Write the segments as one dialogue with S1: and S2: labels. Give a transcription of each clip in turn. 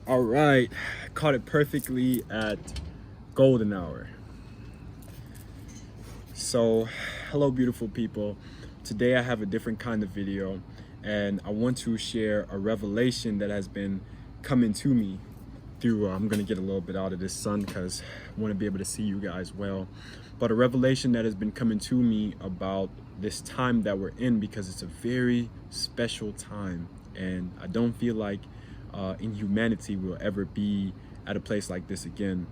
S1: All right, caught it perfectly at golden hour. So, hello beautiful people. Today I have a different kind of video and I want to share a revelation that has been coming to me through, I'm gonna get a little bit out of this sun because I wanna be able to see you guys well. But a revelation that has been coming to me about this time that we're in, because it's a very special time and I don't feel like in humanity we'll ever be at a place like this again.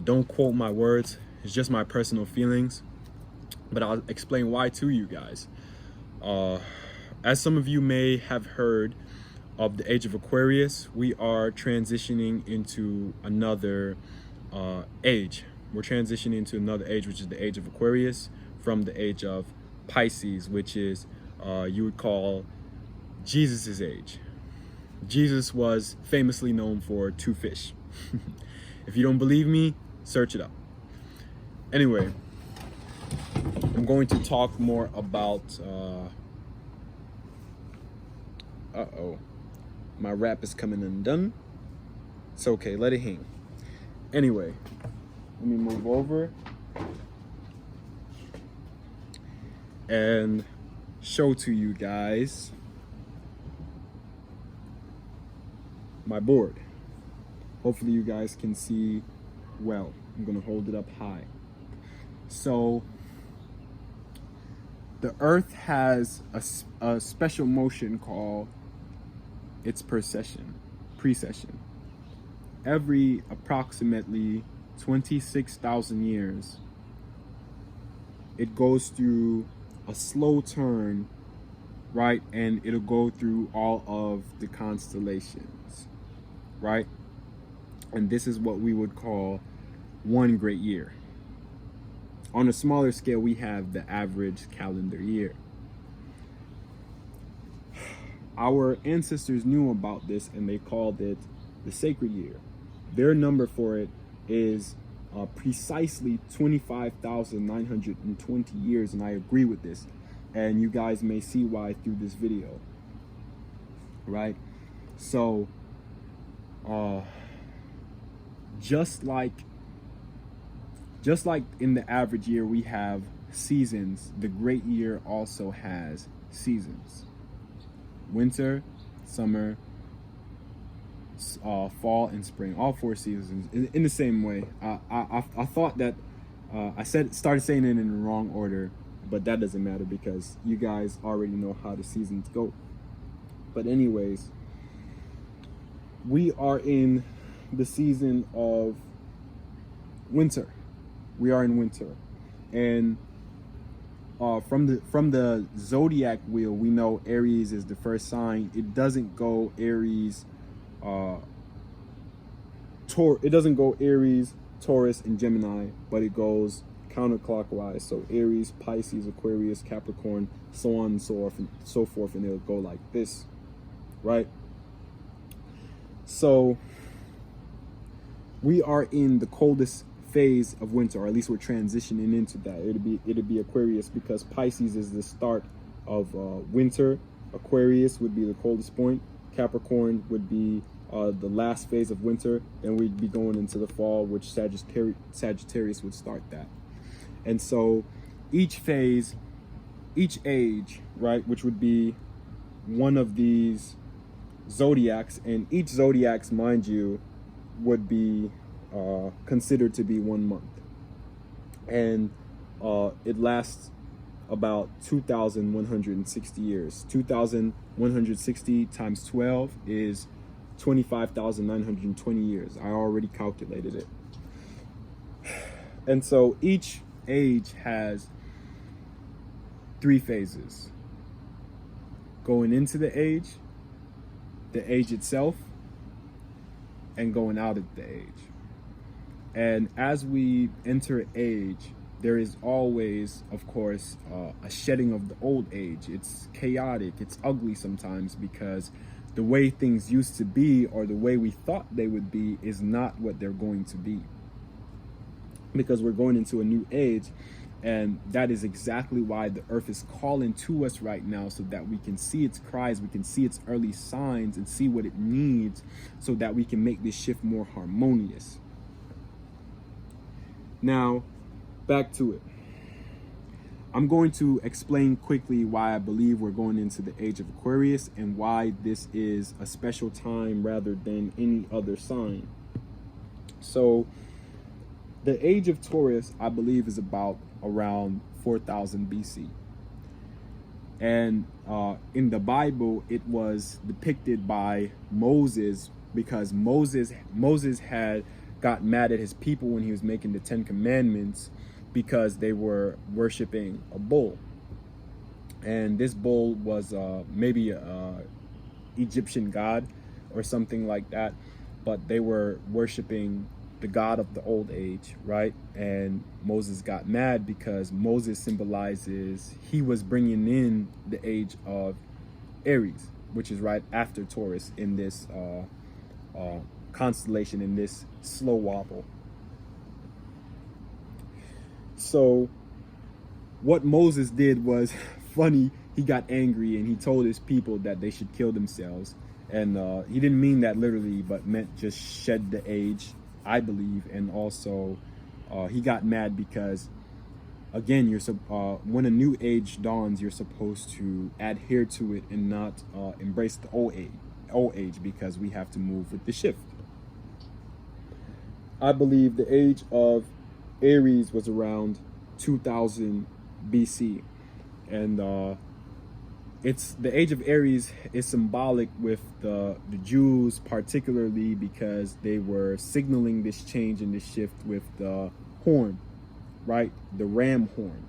S1: Don't quote my words, it's just my personal feelings, but I'll explain why to you guys. As some of you may have heard of the age of Aquarius, we are transitioning into another age. We're transitioning into another age, which is the age of Aquarius, from the age of Pisces, which is you would call Jesus's age. Jesus was famously known for 2 fish. If you don't believe me, search it up. Anyway, I'm going to talk more about my wrap is coming undone. It's okay, let it hang. Anyway, let me move over and show to you guys my board. Hopefully you guys can see well. I'm gonna hold it up high. So the earth has a special motion called its precession. Every approximately 26,000 years, it goes through a slow turn, right? And it'll go through all of the constellations, right? And this is what we would call one great year. On a smaller scale, we have the average calendar year. Our ancestors knew about this and they called it the sacred year. Their number for it is precisely 25,920 years, and I agree with this. And you guys may see why through this video, right? So, just like in the average year we have seasons, the great year also has seasons. Winter, summer, fall, and spring, all 4 seasons in the same way. I thought that I started saying it in the wrong order, but that doesn't matter because you guys already know how the seasons go. But anyways, we are in the season of winter. We are in winter, and from the zodiac wheel, we know Aries is the first sign. It doesn't go Aries, it doesn't go Aries, Taurus, and Gemini, but it goes counterclockwise. So Aries, Pisces, Aquarius, Capricorn, so on and so forth, and it'll go like this, right? So we are in the coldest phase of winter, or at least we're transitioning into that. It'll be Aquarius, because Pisces is the start of winter. Aquarius would be the coldest point. Capricorn would be the last phase of winter. Then we'd be going into the fall, which Sagittarius would start that. And so each phase, each age, right, which would be one of these zodiacs, and each zodiacs, mind you, would be considered to be 1 month, and it lasts about 2,160 years. 2,160 times 12 is 25,920 years. I already calculated it. And so each age has 3 phases: going into the age itself, and going out of the age. And as we enter age, there is always, of course, a shedding of the old age. It's chaotic, it's ugly sometimes, because the way things used to be, or the way we thought they would be, is not what they're going to be. Because we're going into a new age, And that is exactly why the earth is calling to us right now, so that we can see its cries, we can see its early signs and see what it needs, so that we can make this shift more harmonious. Now, back to it. I'm going to explain quickly why I believe we're going into the age of Aquarius and why this is a special time rather than any other sign. So, the age of Taurus, I believe, is about around 4000 BC. And in the Bible, it was depicted by Moses, because Moses had got mad at his people when he was making the 10 Commandments, because they were worshiping a bull. And this bull was maybe a Egyptian god or something like that, but they were worshiping the god of the old age, right? And Moses got mad because Moses symbolizes, he was bringing in the age of Aries, which is right after Taurus in this constellation, in this slow wobble. So what Moses did was funny. He got angry and he told his people that they should kill themselves. And he didn't mean that literally, but meant just shed the age, I believe. And also he got mad because, again, when a new age dawns, you're supposed to adhere to it and not embrace the old age, because we have to move with the shift. I believe the age of Aries was around 2000 BC, and it's the age of Aries is symbolic with the Jews, particularly because they were signaling this change and this shift with the horn, right? The ram horn.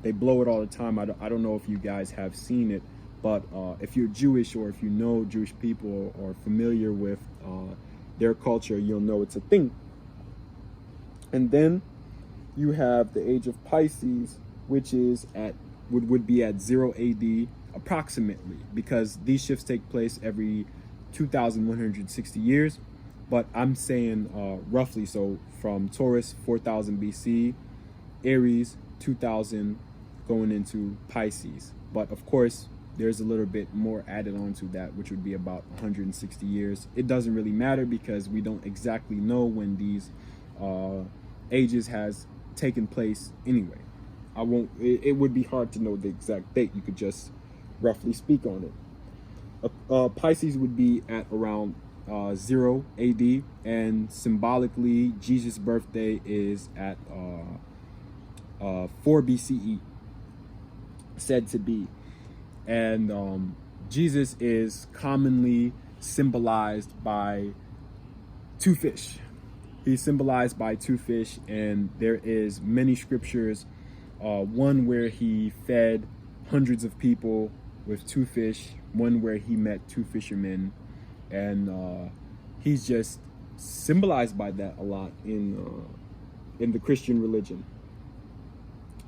S1: They blow it all the time. I don't know if you guys have seen it, but if you're Jewish, or if you know Jewish people or familiar with their culture, you'll know it's a thing. And then you have the age of Pisces, which is would be at 0 AD approximately, because these shifts take place every 2160 years. But I'm saying roughly, so from Taurus 4000 BC, Aries 2000 going into Pisces. But of course, there's a little bit more added on to that, which would be about 160 years. It doesn't really matter because we don't exactly know when these ages has taken place anyway. It would be hard to know the exact date. You could just roughly speak on it. Pisces would be at around 0 AD, and symbolically Jesus' birthday is at 4 BCE, said to be. And Jesus is commonly symbolized by two fish. He's symbolized by two fish, and there is many scriptures, one where he fed hundreds of people with two fish, one where he met two fishermen, and he's just symbolized by that a lot in the Christian religion.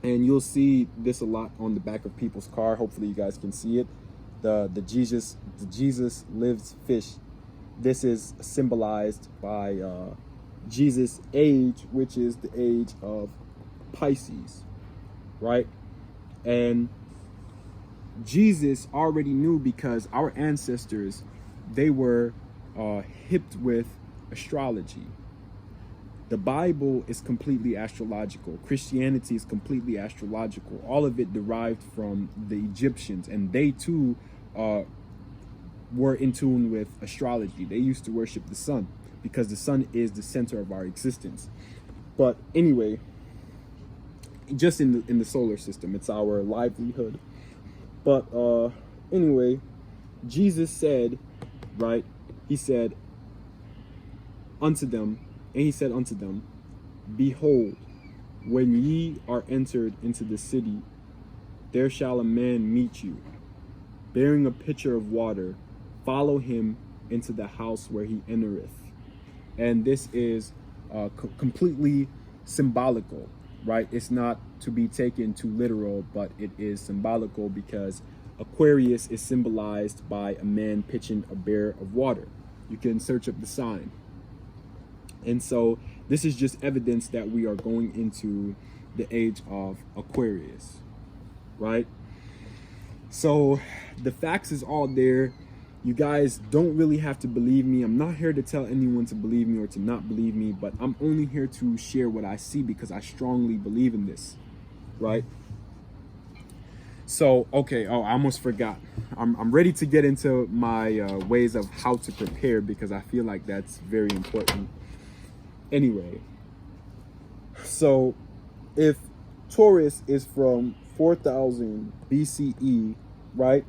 S1: And you'll see this a lot on the back of people's car. Hopefully you guys can see it. The Jesus lives fish. This is symbolized by Jesus' age, which is the age of Pisces, right? And Jesus already knew, because our ancestors, they were hipped with astrology. The Bible is completely astrological. Christianity is completely astrological. All of it derived from the Egyptians, and they too were in tune with astrology. They used to worship the sun, because the sun is the center of our existence. But anyway, just in the solar system, it's our livelihood. But anyway, Jesus said, right, he said unto them, and he said unto them, behold, when ye are entered into the city, there shall a man meet you, bearing a pitcher of water. Follow him into the house where he entereth. And this is completely symbolical, right? It's not to be taken too literal, but it is symbolical, because Aquarius is symbolized by a man pitching a bear of water. You can search up the sign. And so this is just evidence that we are going into the age of Aquarius, right? So the facts is all there. You guys don't really have to believe me. I'm not here to tell anyone to believe me or to not believe me, but I'm only here to share what I see because I strongly believe in this, right? So, okay, oh, I almost forgot. I'm ready to get into my ways of how to prepare because I feel like that's very important. Anyway, so if Taurus is from 4000 BCE, right?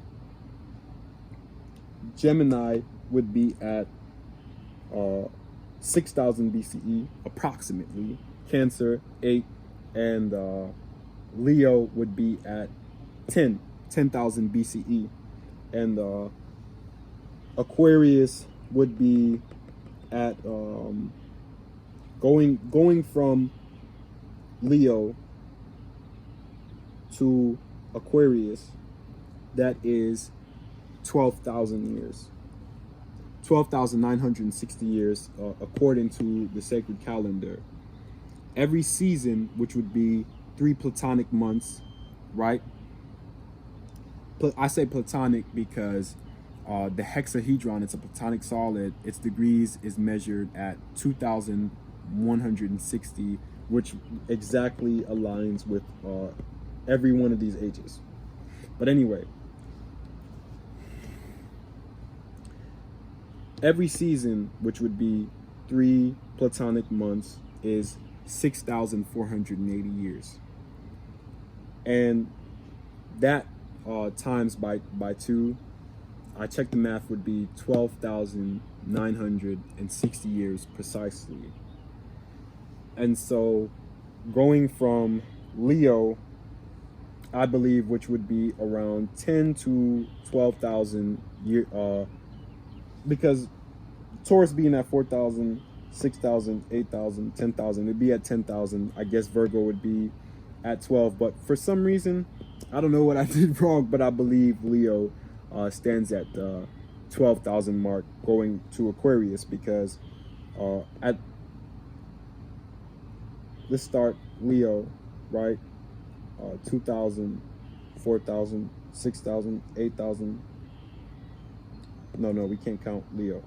S1: Gemini would be at 6000 BCE, approximately. Cancer, 8, and Leo would be at 10,000 BCE. And Aquarius would be at, going from Leo to Aquarius, that is 12,000 years. 12,960 years, according to the sacred calendar. Every season, which would be 3 platonic months, right? I say platonic because the hexahedron, it's a platonic solid. Its degrees is measured at 2,160, which exactly aligns with every one of these ages. But anyway, every season, which would be 3 platonic months, is 6,480 years. And that times by 2, I checked the math, would be 12,960 years precisely. And so going from Leo, I believe, which would be around 10 to 12,000 years, because Taurus being at 4,000, 6,000, 8,000, 10,000, it'd be at 10,000. I guess Virgo would be at 12, but for some reason, I don't know what I did wrong, but I believe Leo stands at the 12,000 mark going to Aquarius, because let's start Leo, right? 2,000, 4,000, 6,000, 8,000. No, we can't count Leo.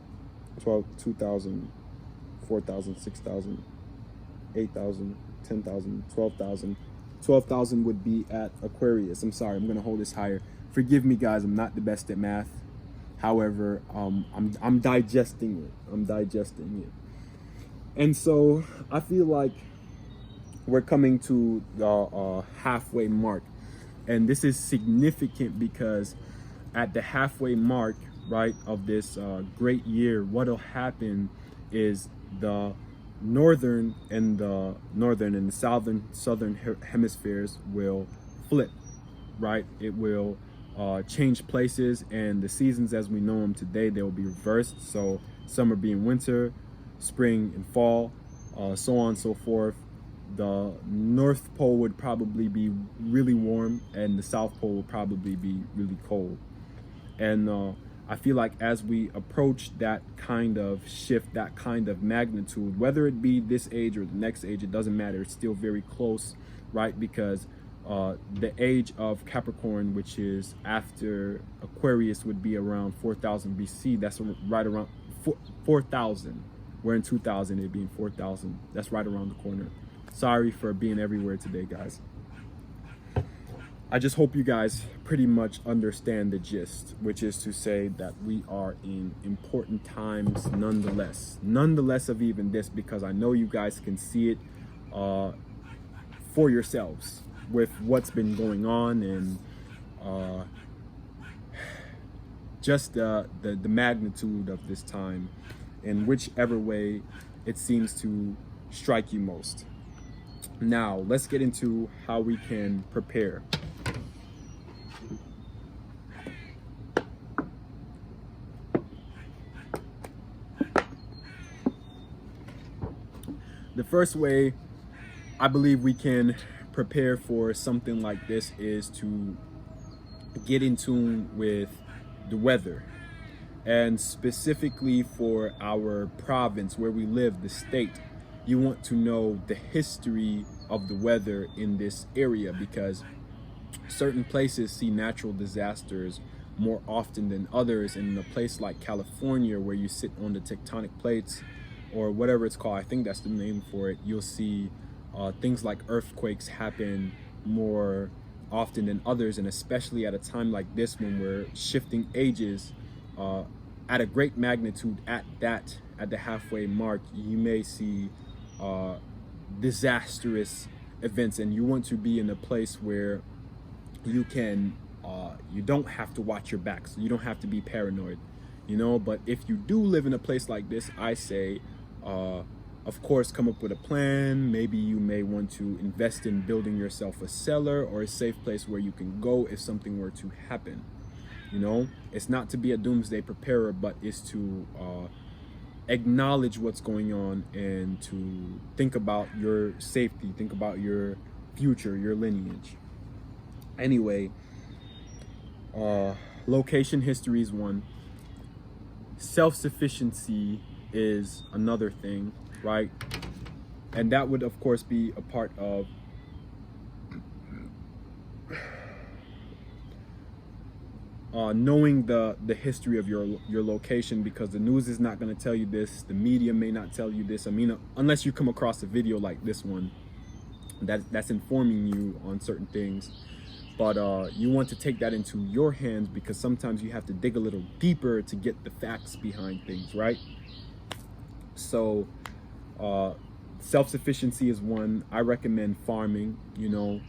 S1: 2,000, 4,000, 6,000, 8,000, 10,000, 12,000. 12,000 would be at Aquarius. I'm sorry, I'm gonna hold this higher. Forgive me, guys. I'm not the best at math. However, I'm digesting it. And so I feel like we're coming to the halfway mark, and this is significant because at the halfway mark, right, of this great year, what'll happen is the northern and the southern hemispheres will flip, right? It will change places, and the seasons as we know them today, they will be reversed. So summer being winter, spring and fall, so on and so forth. The North Pole would probably be really warm, and the South Pole would probably be really cold. And I feel like as we approach that kind of shift, that kind of magnitude, whether it be this age or the next age, it doesn't matter. It's still very close, right? Because the age of Capricorn, which is after Aquarius, would be around 4,000 BC. That's right around 4,000. We're in 2000, it being 4,000. That's right around the corner. Sorry for being everywhere today, guys. I just hope you guys pretty much understand the gist, which is to say that we are in important times nonetheless of even this, because I know you guys can see it for yourselves with what's been going on, and just the magnitude of this time in whichever way it seems to strike you most. Now, let's get into how we can prepare. The first way I believe we can prepare for something like this is to get in tune with the weather, and specifically for our province where we live, the state. You want to know the history of the weather in this area, because certain places see natural disasters more often than others. And in a place like California, where you sit on the tectonic plates, or whatever it's called, I think that's the name for it, you'll see things like earthquakes happen more often than others. And especially at a time like this, when we're shifting ages at a great magnitude, at the halfway mark, you may see disastrous events. And you want to be in a place where you can you don't have to watch your back, so you don't have to be paranoid, you know. But if you do live in a place like this, I say of course, come up with a plan. Maybe you may want to invest in building yourself a cellar or a safe place where you can go if something were to happen. You know, it's not to be a doomsday preparer, but it's to acknowledge what's going on and to think about your safety, think about your future, your lineage. Anyway, location history is one. Self-sufficiency is another thing, right? And that would of course be a part of knowing the history of your location, because the news is not going to tell you this, the media may not tell you this. I mean, unless you come across a video like this one that's informing you on certain things. But you want to take that into your hands, because sometimes you have to dig a little deeper to get the facts behind things, right? So self-sufficiency is one. I recommend farming, you know,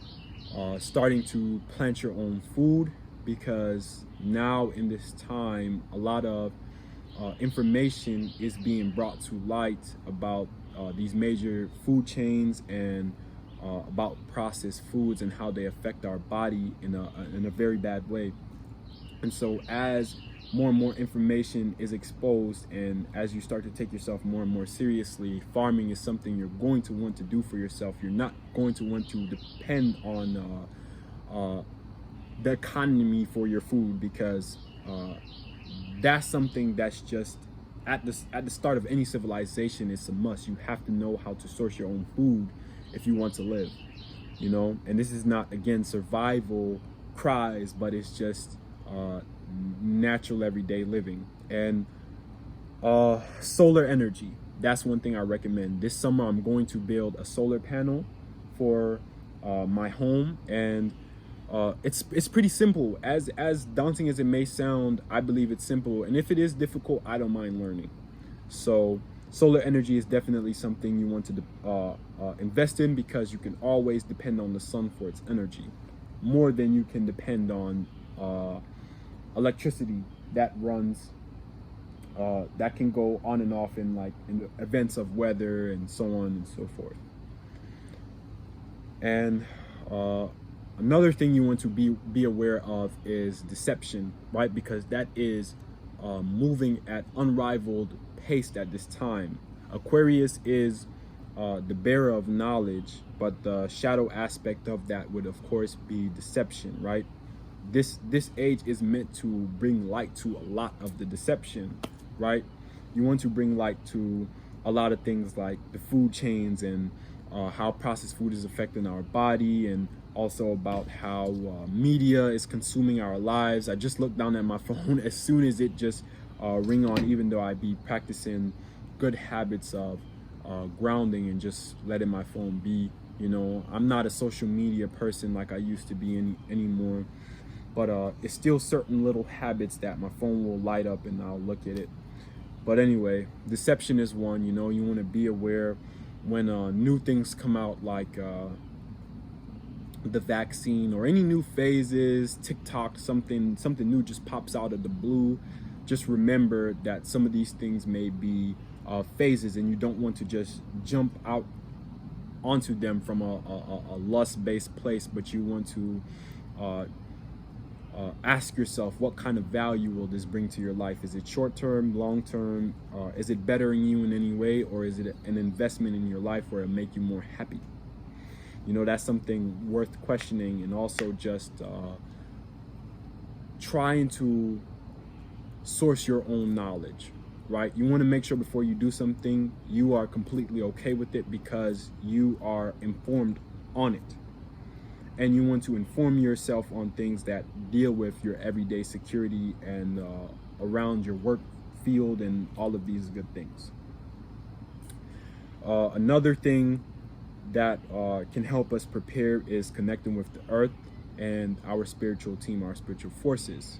S1: starting to plant your own food, because now in this time, a lot of information is being brought to light about these major food chains and about processed foods and how they affect our body in a very bad way. And so as more and more information is exposed, and as you start to take yourself more and more seriously, farming is something you're going to want to do for yourself. You're not going to want to depend on the economy for your food, because that's something that's just at the start of any civilization. It's a must. You have to know how to source your own food if you want to live, you know. And this is not, again, survival cries, but it's just natural everyday living. And solar energy, that's one thing I recommend. This summer I'm going to build a solar panel for my home, and it's pretty simple. As daunting as it may sound, I believe it's simple, and if it is difficult, I don't mind learning. So solar energy is definitely something you want to invest in, because you can always depend on the sun for its energy, more than you can depend on electricity that runs that can go on and off in the events of weather and so on and so forth. And another thing you want to be aware of is deception, right? Because that is moving at unrivaled pace at this time. Aquarius is the bearer of knowledge, but the shadow aspect of that would of course be deception, right? This age is meant to bring light to a lot of the deception, right? You want to bring light to a lot of things like the food chains and how processed food is affecting our body, and also about how media is consuming our lives. I just looked down at my phone as soon as it just ring on, even though I be practicing good habits of grounding and just letting my phone be. You know, I'm not a social media person like I used to be anymore, but it's still certain little habits that my phone will light up and I'll look at it. But anyway, deception is one. You know, you want to be aware when new things come out, like the vaccine or any new phases, TikTok, something new just pops out of the blue. Just remember that some of these things may be phases, and you don't want to just jump out onto them from a lust-based place, but you want to ask yourself, what kind of value will this bring to your life? Is it short-term, long-term? Is it bettering you in any way, or is it an investment in your life where it'll make you more happy? You know, that's something worth questioning. And also just trying to source your own knowledge, right? You want to make sure before you do something, you are completely okay with it, because you are informed on it. And you want to inform yourself on things that deal with your everyday security and around your work field and all of these good things. Another thing that can help us prepare is connecting with the earth and our spiritual team, our spiritual forces,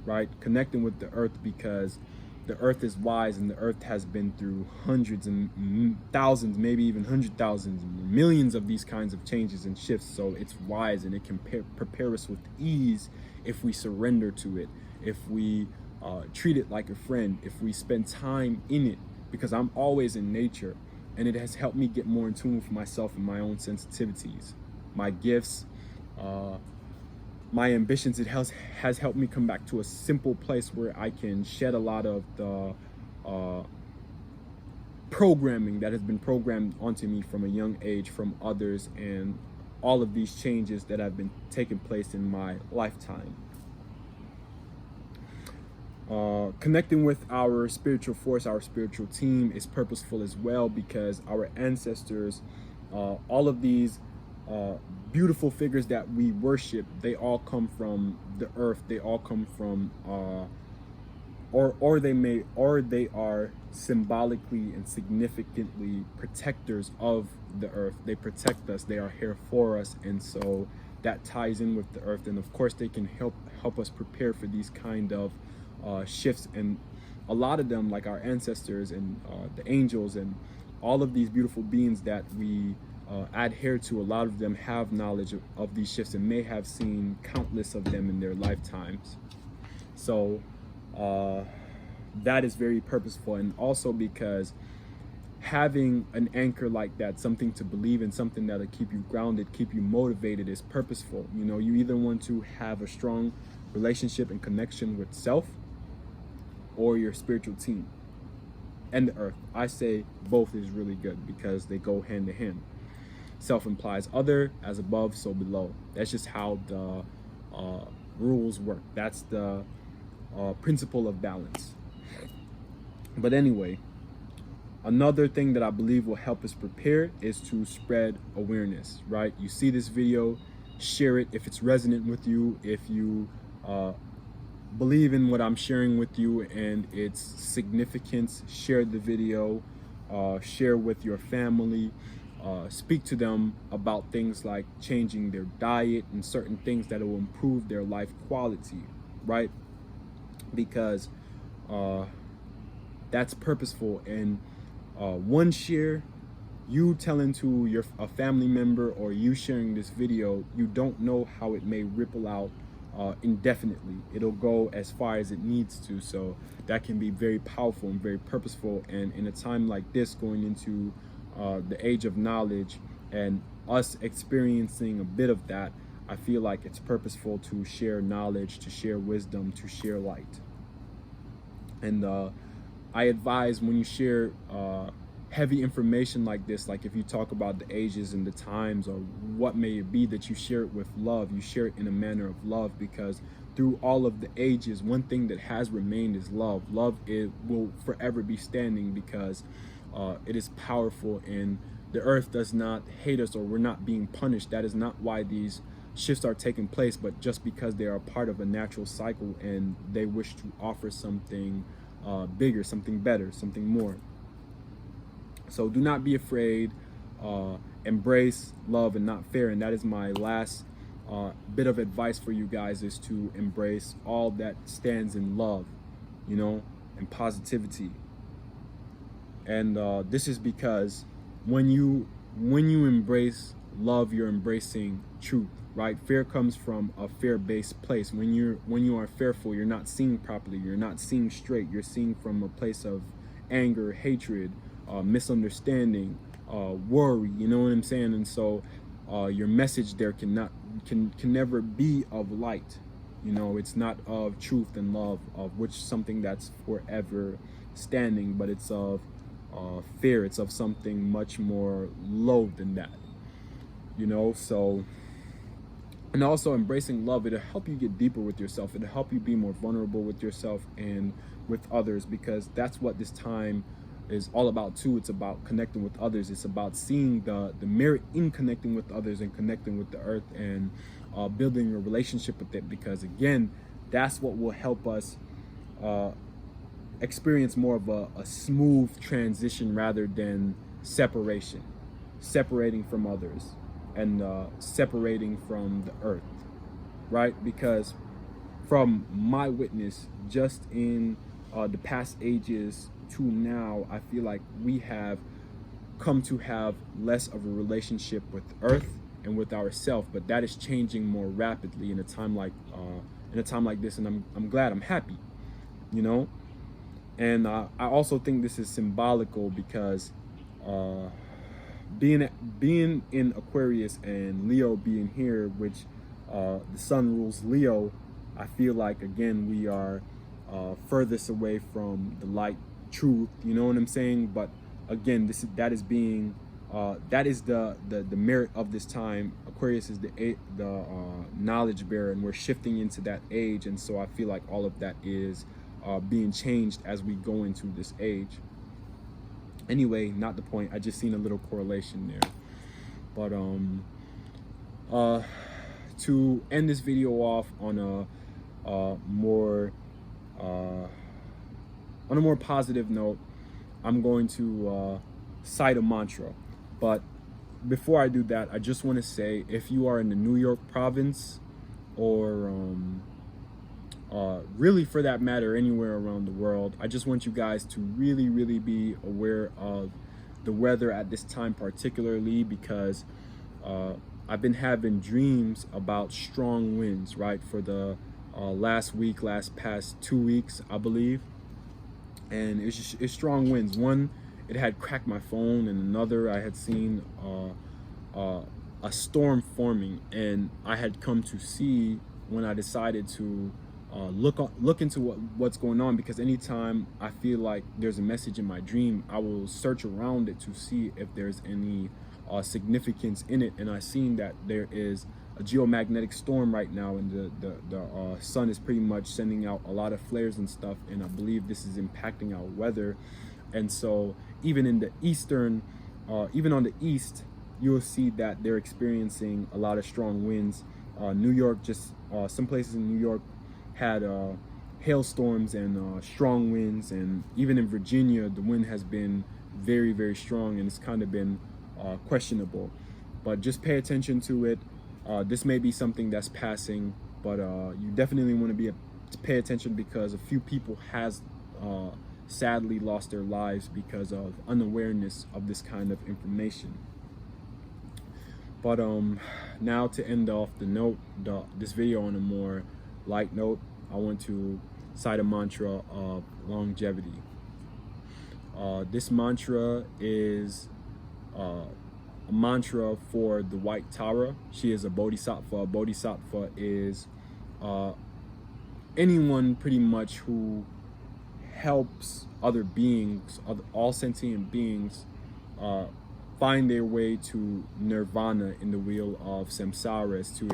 S1: right? Connecting with the earth, because the earth is wise, and the earth has been through hundreds and thousands, maybe even 100,000, millions of these kinds of changes and shifts. So it's wise, and it can prepare us with ease if we surrender to it, if we treat it like a friend, if we spend time in it. Because I'm always in nature, and it has helped me get more in tune with myself and my own sensitivities, my gifts, my ambitions. It has helped me come back to a simple place where I can shed a lot of the programming that has been programmed onto me from a young age from others, and all of these changes that have been taking place in my lifetime. Connecting with our spiritual force, our spiritual team, is purposeful as well, because our ancestors, all of these beautiful figures that we worship, they all come from the earth. They all come from or they are symbolically and significantly protectors of the earth. They protect us, they are here for us, and so that ties in with the earth. And of course they can help us prepare for these kind of shifts. And a lot of them, like our ancestors and the angels and all of these beautiful beings that we adhere to, a lot of them have knowledge of these shifts and may have seen countless of them in their lifetimes. So that is very purposeful. And also because having an anchor like that, something to believe in, something that'll keep you grounded, keep you motivated, is purposeful. You know, you either want to have a strong relationship and connection with self or your spiritual team and the earth. I say both is really good because they go hand in hand. Self implies other, as above, so below. That's just how the rules work. That's the principle of balance. But anyway, another thing that I believe will help us prepare is to spread awareness, right? You see this video, share it if it's resonant with you. If you believe in what I'm sharing with you and its significance, share the video, share with your family, speak to them about things like changing their diet and certain things that will improve their life quality, right? Because that's purposeful. And one share, you telling to a family member, or you sharing this video, you don't know how it may ripple out indefinitely. It'll go as far as it needs to. So that can be very powerful and very purposeful. And in a time like this, going into the age of knowledge and us experiencing a bit of that, I feel like it's purposeful to share knowledge, to share wisdom, to share light. And I advise, when you share heavy information like this, like if you talk about the ages and the times or what may it be, that you share it with love. You share it in a manner of love, because through all of the ages, one thing that has remained is love. Love, it will forever be standing, because it is powerful, and the earth does not hate us, or we're not being punished. That is not why these shifts are taking place, but just because they are part of a natural cycle and they wish to offer something bigger, something better, something more. So do not be afraid. Embrace love and not fear. And that is my last bit of advice for you guys, is to embrace all that stands in love, you know, and positivity. And this is because when you embrace love, you're embracing truth, right? Fear comes from a fear-based place. When you are fearful, you're not seeing properly, you're not seeing straight, you're seeing from a place of anger, hatred, misunderstanding, worry, you know what I'm saying? And so your message there can never be of light. You know, it's not of truth and love, of which something that's forever standing, but it's of fear. It's of something much more low than that, you know. So, and also embracing love, it'll help you get deeper with yourself. It'll help you be more vulnerable with yourself and with others, because that's what this time is all about too. It's about connecting with others. It's about seeing the merit in connecting with others and connecting with the earth, and building a relationship with it, because again, that's what will help us experience more of a smooth transition rather than separating from others and separating from the earth, right? Because from my witness, just in the past ages to now, I feel like we have come to have less of a relationship with earth and with ourselves, but that is changing more rapidly in a time like this, and I'm glad, I'm happy, you know. And I also think this is symbolical because being in Aquarius and Leo being here, which the sun rules Leo, I feel like again we are furthest away from the light truth, you know what I'm saying? But again, that is the merit of this time. Aquarius is the knowledge bearer, and we're shifting into that age, and so I feel like all of that is being changed as we go into this age. Anyway, not the point. I just seen a little correlation there. But to end this video off on a more positive note, I'm going to cite a mantra. But before I do that, I just want to say, if you are in the New York province, or really for that matter anywhere around the world, I just want you guys to really be aware of the weather at this time, particularly because I've been having dreams about strong winds, right, for the past 2 weeks, I believe. And it's strong winds. One, it had cracked my phone, and another, I had seen a storm forming, and I had come to see, when I decided to look into what's going on, because anytime I feel like there's a message in my dream, I will search around it to see if there's any significance in it. And I seen that there is a geomagnetic storm right now, and the sun is pretty much sending out a lot of flares and stuff, and I believe this is impacting our weather. And so even in the even on the east, you'll see that they're experiencing a lot of strong winds. New York, some places in New York had hailstorms and strong winds, and even in Virginia, the wind has been very strong, and it's kind of been questionable. But just pay attention to it. This may be something that's passing, but you definitely want to pay attention, because a few people has sadly lost their lives because of unawareness of this kind of information. But now, to end off this video on a more light note, I want to cite a mantra of longevity. This mantra is a mantra for the White Tara. She is a bodhisattva. A bodhisattva is anyone pretty much who helps other beings, all sentient beings, find their way to nirvana in the wheel of samsaras, to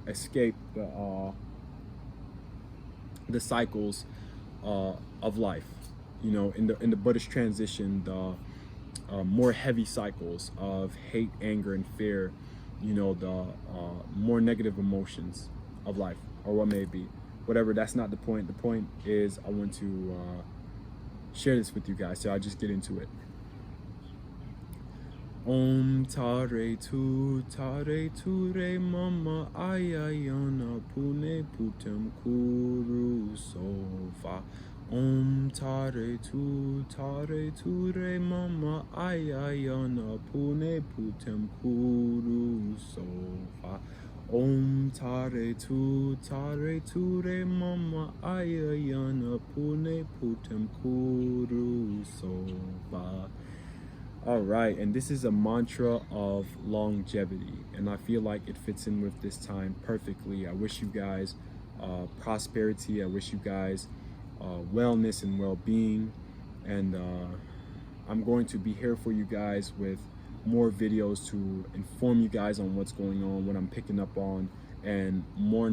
S1: escape the cycles of life. You know, in the Buddhist transition, the more heavy cycles of hate, anger, and fear, you know, the more negative emotions of life, or what may be. Whatever, that's not the point. The point is, I want to share this with you guys, so I'll just get into it. Om tare tu re mama ayayana pune putem kuru sofa. Om tare tu re mama ayayana pune putem kuru sofa. Om tare tu re mama ayayana pune putem kuru sofa. All right, and this is a mantra of longevity, and I feel like it fits in with this time perfectly. I wish you guys prosperity. I wish you guys wellness and well-being, and I'm going to be here for you guys with more videos to inform you guys on what's going on, what I'm picking up on, and more